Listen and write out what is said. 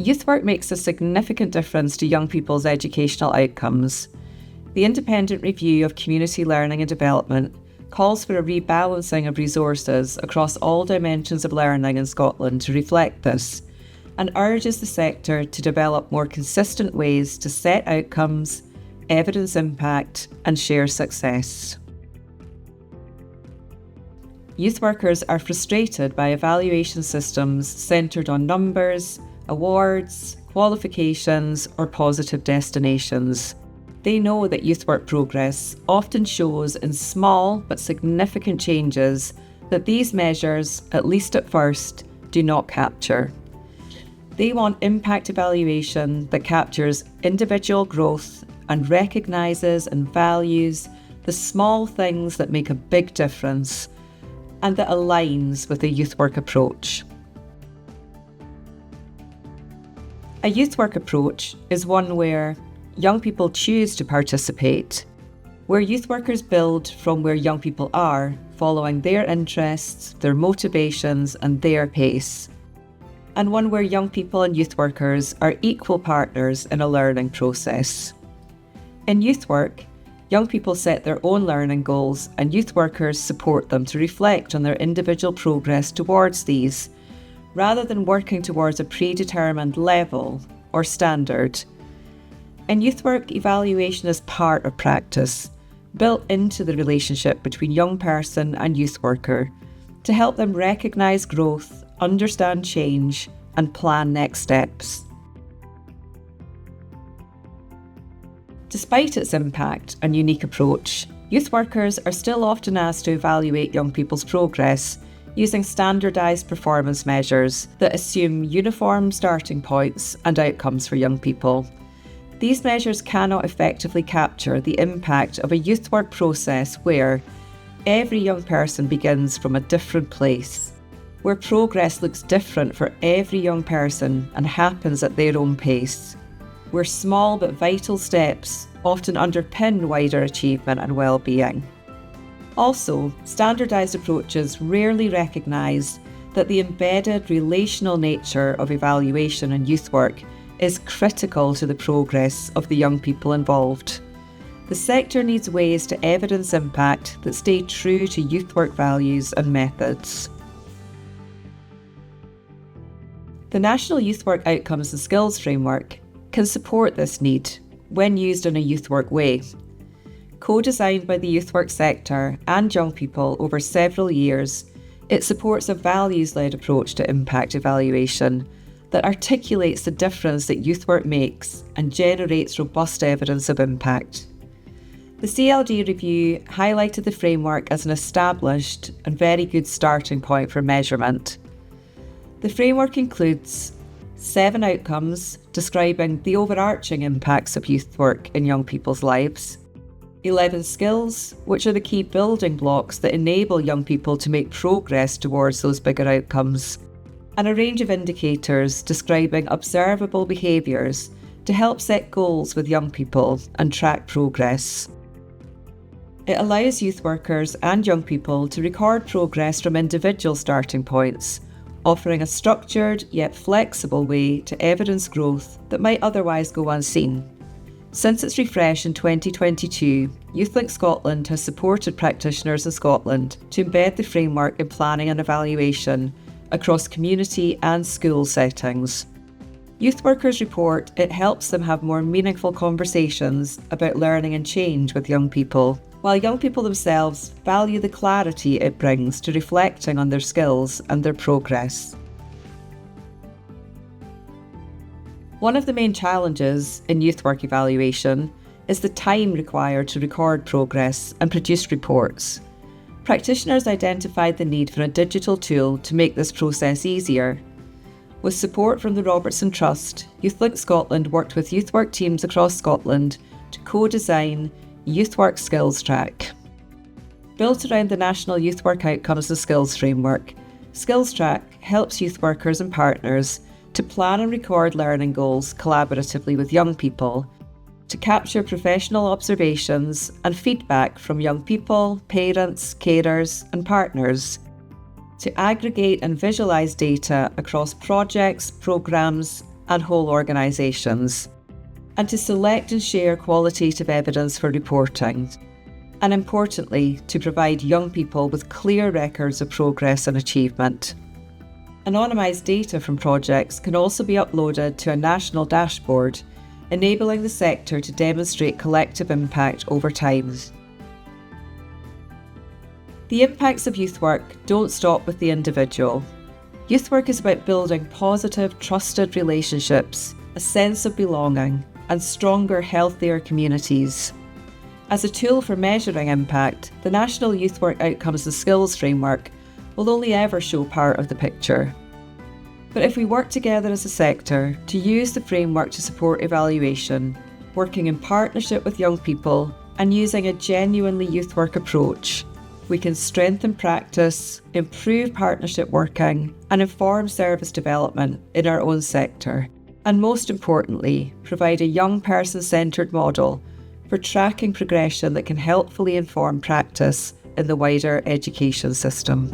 Youth work makes a significant difference to young people's educational outcomes. The Independent Review of Community Learning and Development calls for a rebalancing of resources across all dimensions of learning in Scotland to reflect this, and urges the sector to develop more consistent ways to set outcomes, evidence impact, and share success. Youth workers are frustrated by evaluation systems centred on numbers, awards, qualifications, or positive destinations. They know that youth work progress often shows in small but significant changes that these measures, at least at first, do not capture. They want impact evaluation that captures individual growth and recognises and values the small things that make a big difference and that aligns with a youth work approach. A youth work approach is one where young people choose to participate, where youth workers build from where young people are, following their interests, their motivations, and their pace, and one where young people and youth workers are equal partners in a learning process. In youth work, young people set their own learning goals and youth workers support them to reflect on their individual progress towards these, rather than working towards a predetermined level or standard. In youth work, evaluation is part of practice, built into the relationship between young person and youth worker, to help them recognise growth, understand change, and plan next steps. Despite its impact and unique approach, youth workers are still often asked to evaluate young people's progress using standardised performance measures that assume uniform starting points and outcomes for young people. These measures cannot effectively capture the impact of a youth work process where every young person begins from a different place, where progress looks different for every young person and happens at their own pace, where small but vital steps often underpin wider achievement and well-being. Also, standardised approaches rarely recognise that the embedded relational nature of evaluation and youth work is critical to the progress of the young people involved. The sector needs ways to evidence impact that stay true to youth work values and methods. The National Youth Work Outcomes and Skills Framework can support this need when used in a youth work way. Co-designed by the youth work sector and young people over several years, it supports a values-led approach to impact evaluation that articulates the difference that youth work makes and generates robust evidence of impact. The CLD review highlighted the framework as an established and very good starting point for measurement. The framework includes 7 outcomes describing the overarching impacts of youth work in young people's lives, 11 skills, which are the key building blocks that enable young people to make progress towards those bigger outcomes, and a range of indicators describing observable behaviours to help set goals with young people and track progress. It allows youth workers and young people to record progress from individual starting points, offering a structured yet flexible way to evidence growth that might otherwise go unseen. Since its refresh in 2022, YouthLink Scotland has supported practitioners in Scotland to embed the framework in planning and evaluation across community and school settings. Youth workers report it helps them have more meaningful conversations about learning and change with young people, while young people themselves value the clarity it brings to reflecting on their skills and their progress. One of the main challenges in youth work evaluation is the time required to record progress and produce reports. Practitioners identified the need for a digital tool to make this process easier. With support from the Robertson Trust, YouthLink Scotland worked with youth work teams across Scotland to co-design Youth Work Skills Track. Built around the National Youth Work Outcomes and Skills Framework, Skills Track helps youth workers and partners to plan and record learning goals collaboratively with young people, to capture professional observations and feedback from young people, parents, carers and partners, to aggregate and visualise data across projects, programmes and whole organisations, and to select and share qualitative evidence for reporting, and importantly, to provide young people with clear records of progress and achievement. Anonymised data from projects can also be uploaded to a national dashboard, enabling the sector to demonstrate collective impact over time. The impacts of youth work don't stop with the individual. Youth work is about building positive, trusted relationships, a sense of belonging, and stronger, healthier communities. As a tool for measuring impact, the National Youth Work Outcomes and Skills Framework will only ever show part of the picture. But if we work together as a sector to use the framework to support evaluation, working in partnership with young people and using a genuinely youth work approach, we can strengthen practice, improve partnership working, and inform service development in our own sector. And most importantly, provide a young person-centred model for tracking progression that can helpfully inform practice in the wider education system.